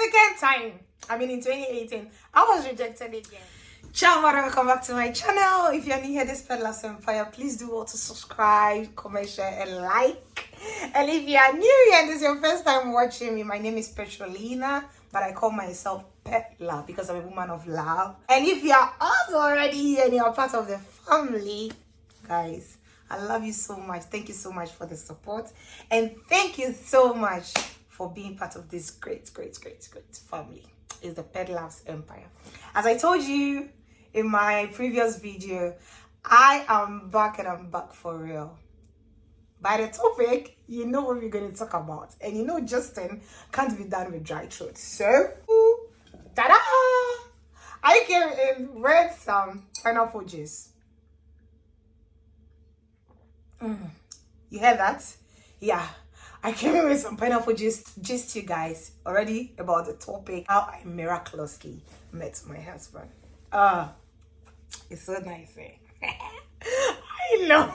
second time. I mean, in 2018, I was rejected again. Ciao, welcome back to my channel. If you're new here, this Peddler's Empire, please do all to subscribe, comment, share, and like. And if you are new here and this is your first time watching me, my name is Petrolina, but I call myself Peddler because I'm a woman of love. And if you are also already here and you're part of the family, guys, I love you so much. Thank you so much for the support, and thank you so much for being part of this great family. It's the Peddler's Empire. As I told you in my previous video, I am back, and I'm back for real. By the topic, you know what we're going to talk about, and you know Justin can't be done with dry throat. So, ta-da! I came in with some pineapple juice. You heard that? Yeah, I came in with some pineapple juice. Just you guys already about the topic, how I miraculously met my husband. It's so nice, eh? I know.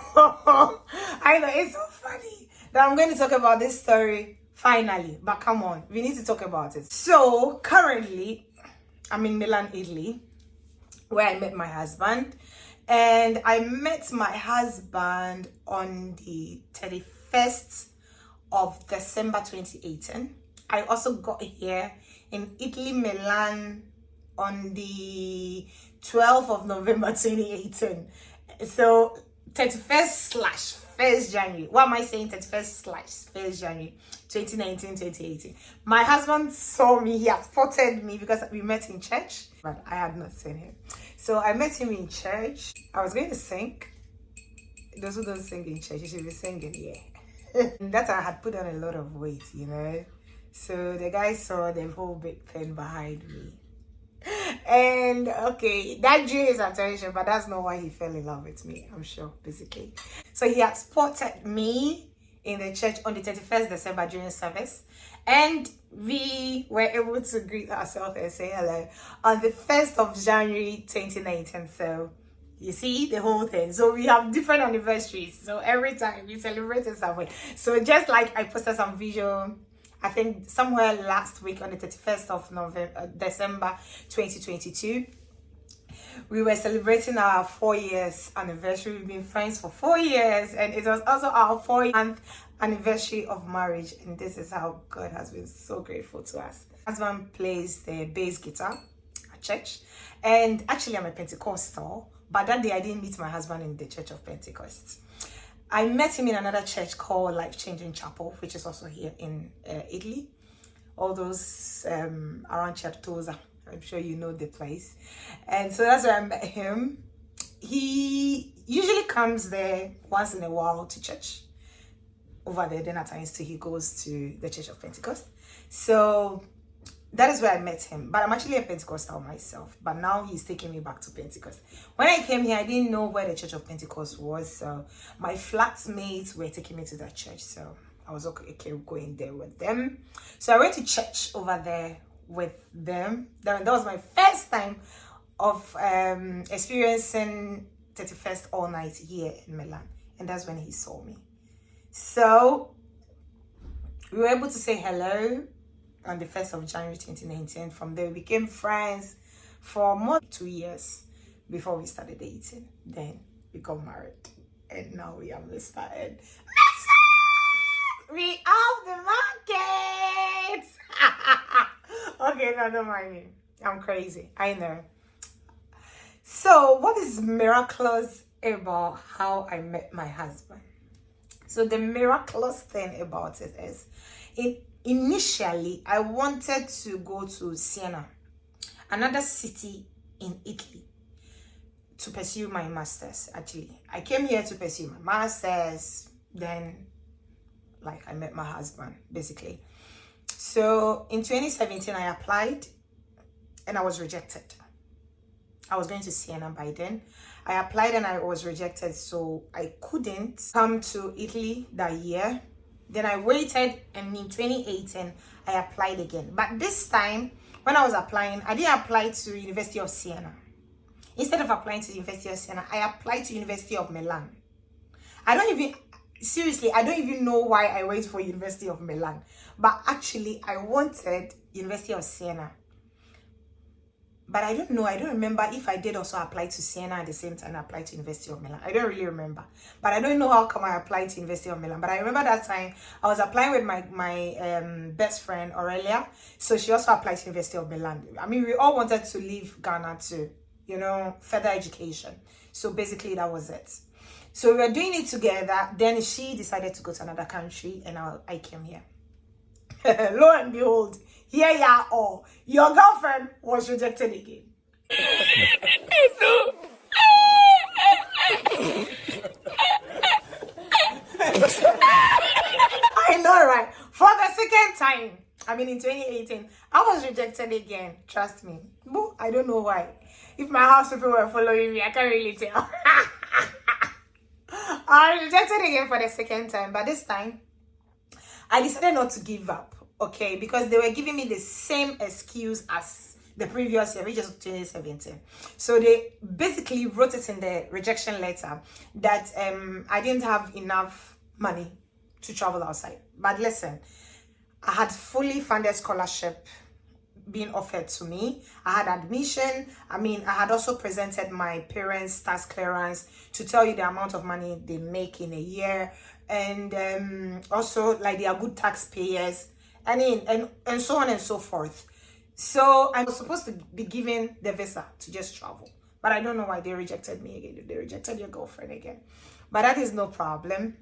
I know, it's so funny that I'm going to talk about this story finally, but come on, we need to talk about it. So currently I'm in Milan, Italy, where I met my husband. And I met my husband on the 31st of December 2018. I also got here in Italy, Milan, on the 12th of November 2018. So 31st/1st January. What am I saying? 31st/1st January 2019-2018. My husband saw me. He had spotted me because we met in church, but I had not seen him. So I met him in church. I was going to sing. Those who don't sing in church, you should be singing, yeah. That I had put on a lot of weight, you know. So the guy saw the whole big thing behind me. And okay, that drew his attention, but that's not why he fell in love with me, I'm sure, basically. So he had spotted me in the church on the 31st December during service, and we were able to greet ourselves and say hello on the 1st of January 2019. So you see the whole thing. So we have different anniversaries, so every time we celebrate in some way. So just like I posted some video, I think somewhere last week on the 31st of December 2022, we were celebrating our 4 years anniversary. We've been friends for 4 years, and it was also our 4th anniversary of marriage. And this is how God has been so grateful to us. My husband plays the bass guitar at church, and actually I'm a Pentecostal, but that day I didn't meet my husband in the Church of Pentecost. I met him in another church called Life Changing Chapel, which is also here in Italy. All those around Certosa. I'm sure you know the place. And so that's where I met him. He usually comes there once in a while to church. Over there, then at times too, he goes to the Church of Pentecost. So that is where I met him. But I'm actually a Pentecostal myself. But now he's taking me back to Pentecost. When I came here, I didn't know where the Church of Pentecost was. So my flatmates were taking me to that church. So I was okay going there with them. So I went to church over there with them. That was my first time of experiencing 31st all night here in Milan. And that's when he saw me. So we were able to say hello on the 1st of January 2019. From there, we became friends for more than 2 years before we started dating. Then we got married, and now we are Mr. and Mrs. We off the market. Okay, no, don't mind me. I'm crazy. I know. So, what is miraculous about how I met my husband? So, the miraculous thing about it is, initially, I wanted to go to Siena, another city in Italy, to pursue my master's. Actually, I came here to pursue my master's. Then, like, I met my husband, basically. So in 2017, I applied and I was rejected. I was going to Siena by then. I applied and I was rejected, so I couldn't come to Italy that year. Then I waited, and in 2018, I applied again. But this time, when I was applying, I didn't apply to University of Siena. Instead of applying to University of Siena, I applied to University of Milan. I don't even seriously, I don't even know why I went for University of Milan, but actually I wanted University of Siena. But I don't know, I don't remember if I did also apply to Siena at the same time I applied to University of Milan. I don't really remember. But I don't know how come I applied to University of Milan. But I remember that time I was applying with my best friend Aurelia. So she also applied to University of Milan. I mean, we all wanted to leave Ghana to, you know, further education. So basically that was it. So we were doing it together. Then she decided to go to another country and I came here. Lo and behold, here you are all. Your girlfriend was rejected again. I know, right? For the second time. I mean, in 2018, I was rejected again. Trust me. But I don't know why. If my house people were following me, I can't really tell. I was rejected again for the second time. But this time, I decided not to give up, okay? Because they were giving me the same excuse as the previous year, which is 2017. So they basically wrote it in the rejection letter that I didn't have enough money to travel outside. But listen, I had fully funded scholarship being offered to me. I had admission. I mean, I had also presented my parents' tax clearance to tell you the amount of money they make in a year. And also, like, they are good taxpayers. I mean, and so on and so forth. So I was supposed to be given the visa to just travel. But I don't know why they rejected me again. They rejected your girlfriend again. But that is no problem.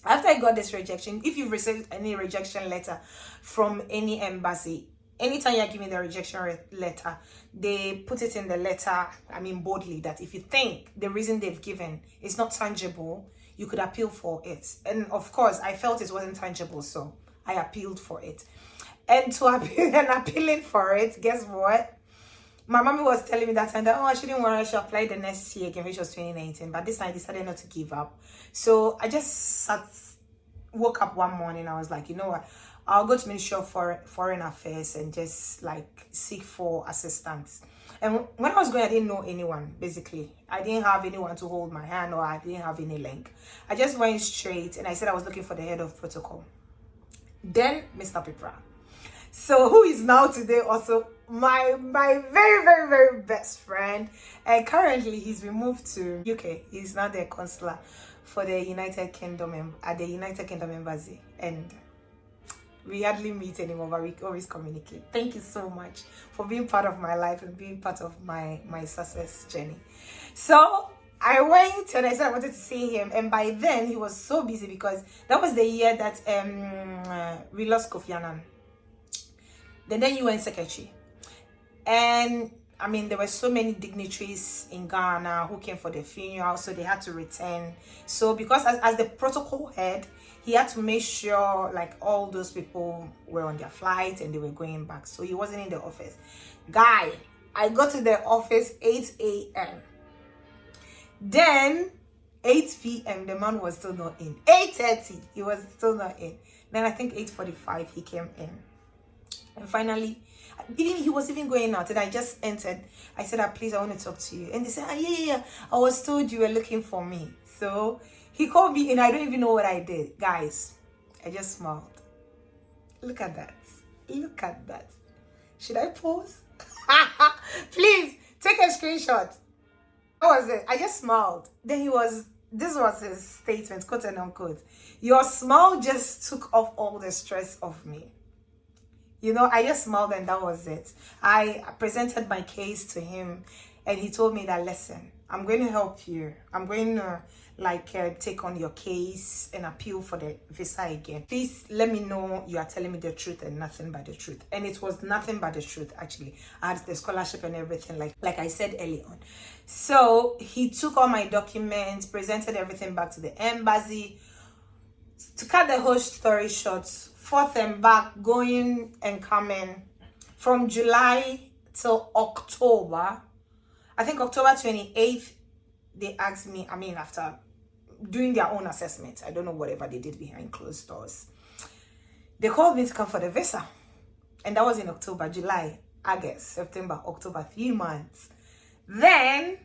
After I got this rejection, if you've received any rejection letter from any embassy, anytime you're giving the rejection letter, they put it in the letter, I mean boldly, that if you think the reason they've given is not tangible, you could appeal for it. And of course, I felt it wasn't tangible, so I appealed for it. And to appeal and appealing for it, guess what? My mommy was telling me that time that, oh, I shouldn't worry, I should apply the next year again, which was 2019. But this time I decided not to give up. So I just woke up one morning, I was like, you know what? I'll go to Ministry of Foreign Affairs and just like seek for assistance. And when I was going, I didn't know anyone, basically. I didn't have anyone to hold my hand, or I didn't have any link. I just went straight and I said I was looking for the head of protocol. Then Mr. Pipra. So who is now today also my very, very, very best friend. And currently he's been moved to UK. He's now the consular for the United Kingdom at the United Kingdom Embassy. And we hardly meet anymore, but we always communicate. Thank you so much for being part of my life and being part of my success journey. So I went and I said I wanted to see him, and by then he was so busy because that was the year that we lost Kofi Annan, the then UN secretary. And I mean, there were so many dignitaries in Ghana who came for the funeral, so they had to return. So because as the protocol head, he had to make sure like all those people were on their flight and they were going back. So he wasn't in the office. Guy, I got to the office 8 a.m. Then 8 p.m. the man was still not in. 8:30 he was still not in. Then I think 8:45 he came in. And finally, he was even going out, and I just entered. I said, please, I want to talk to you. And they said, yeah. I was told you were looking for me. So he called me, and I don't even know what I did. Guys, I just smiled. Look at that. Look at that. Should I pause? Please, take a screenshot. What was it? I just smiled. Then this was his statement, quote and unquote. Your smile just took off all the stress of me. You know, I just smiled and that was it. I presented my case to him and he told me that, listen, I'm going to help you. I'm going to take on your case and appeal for the visa again. Please let me know you are telling me the truth and nothing but the truth. And it was nothing but the truth, actually. I had the scholarship and everything, like I said earlier on. So he took all my documents, presented everything back to the embassy. To cut the whole story short, forth and back, going and coming from July till October. I think October 28th, they asked me, I mean, after doing their own assessment, I don't know whatever they did behind closed doors, they called me to come for the visa. And that was in October, July, August, September, October, 3 months. Then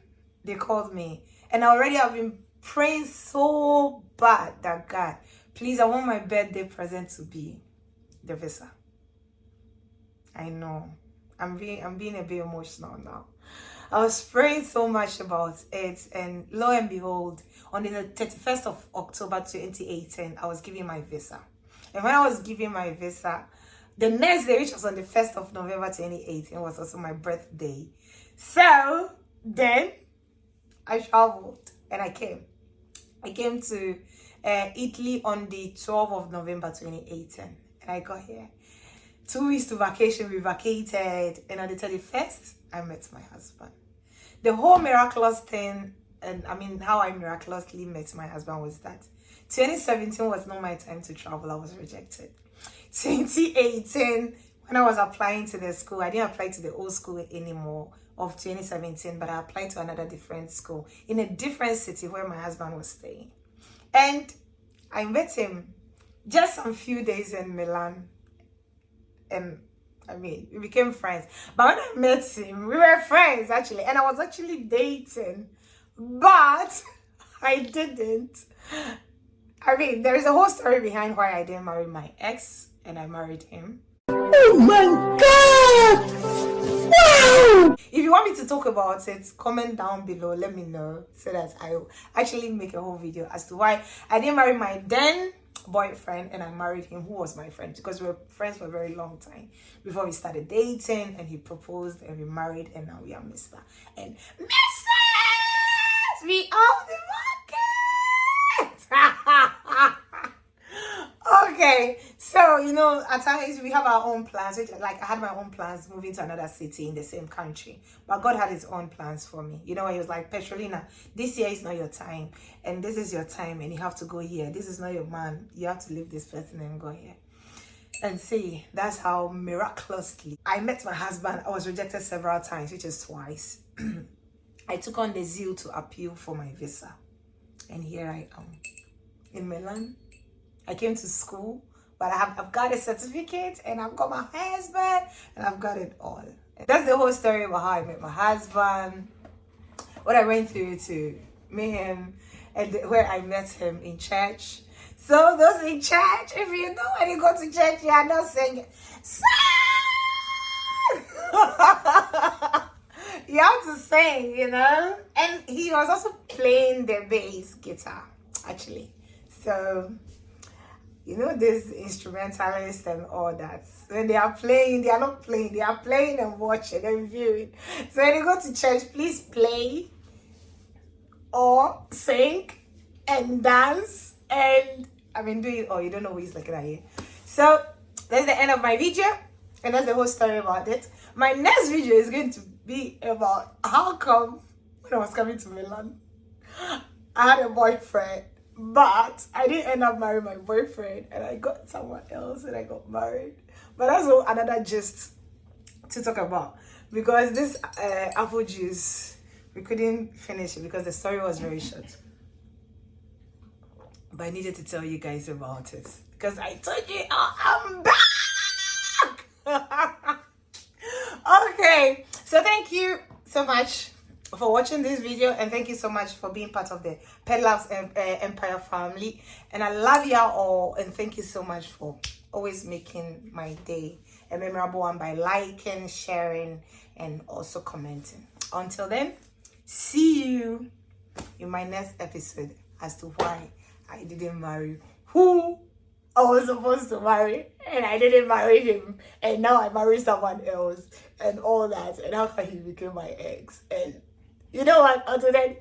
they called me, and I already have been praying so bad that God, please, I want my birthday present to be the visa. I know. I'm being a bit emotional now. I was praying so much about it, and lo and behold, on the 31st of October 2018, I was giving my visa. And when I was giving my visa, the next day, which was on the 1st of November 2018, was also my birthday. So then I traveled and I came. I came to Italy on the 12th of November 2018, and I got here. 2 weeks to vacation, we vacated, and on the 31st, I met my husband. The whole miraculous thing, and I mean how I miraculously met my husband, was that 2017 was not my time to travel. I was rejected. 2018, when I was applying to the school, I didn't apply to the old school anymore of 2017, but I applied to another different school in a different city where my husband was staying. And I met him just some few days in Milan. And I mean, we became friends. But when I met him, we were friends actually. And I was actually dating. But I didn't. I mean, there is a whole story behind why I didn't marry my ex and I married him. Oh my God! Wow! If you want me to talk about it, comment down below. Let me know so that I will actually make a whole video as to why I didn't marry my then boyfriend and I married him, who was my friend, because we were friends for a very long time before we started dating, and he proposed and we married, and now we are Mr. and Mrs. We own the market. Okay, so you know, at times we have our own plans. Which, like, I had my own plans moving to another city in the same country, but God had His own plans for me. You know, He was like, Petrolina, this year is not your time, and this is your time, and you have to go here. This is not your man. You have to leave this person and go here. And see, that's how miraculously I met my husband. I was rejected several times, which is twice. I took on the zeal to appeal for my visa, and here I am in Milan. I came to school, but I've got a certificate, and I've got my husband, and I've got it all. And that's the whole story about how I met my husband, what I went through to meet him, and where I met him in church. So those in church, if you know when you go to church, you are not singing. You have to sing, you know. And he was also playing the bass guitar, actually. So, you know, this instrumentalist and all that, when they are playing, they are not playing, they are playing and watching and viewing. So when you go to church, please play or sing and dance, and I mean, do it all. You don't know who he's looking at you. So that's the end of my video, and that's the whole story about it. My next video is going to be about how come when I was coming to Milan, I had a boyfriend, but I didn't end up marrying my boyfriend, and I got someone else and I got married. But that's another gist to talk about, because this apple juice, we couldn't finish it because the story was very short. But I needed to tell you guys about it because I told you, I'm back. Okay, so thank you so much for watching this video, and thank you so much for being part of the Pet Loves Empire family. And I love y'all all, and thank you so much for always making my day a memorable one by liking, sharing, and also commenting. Until then, see you in my next episode as to why I didn't marry who I was supposed to marry, and I didn't marry him, and now I marry someone else, and all that, and how come he became my ex. And you know what? Until then,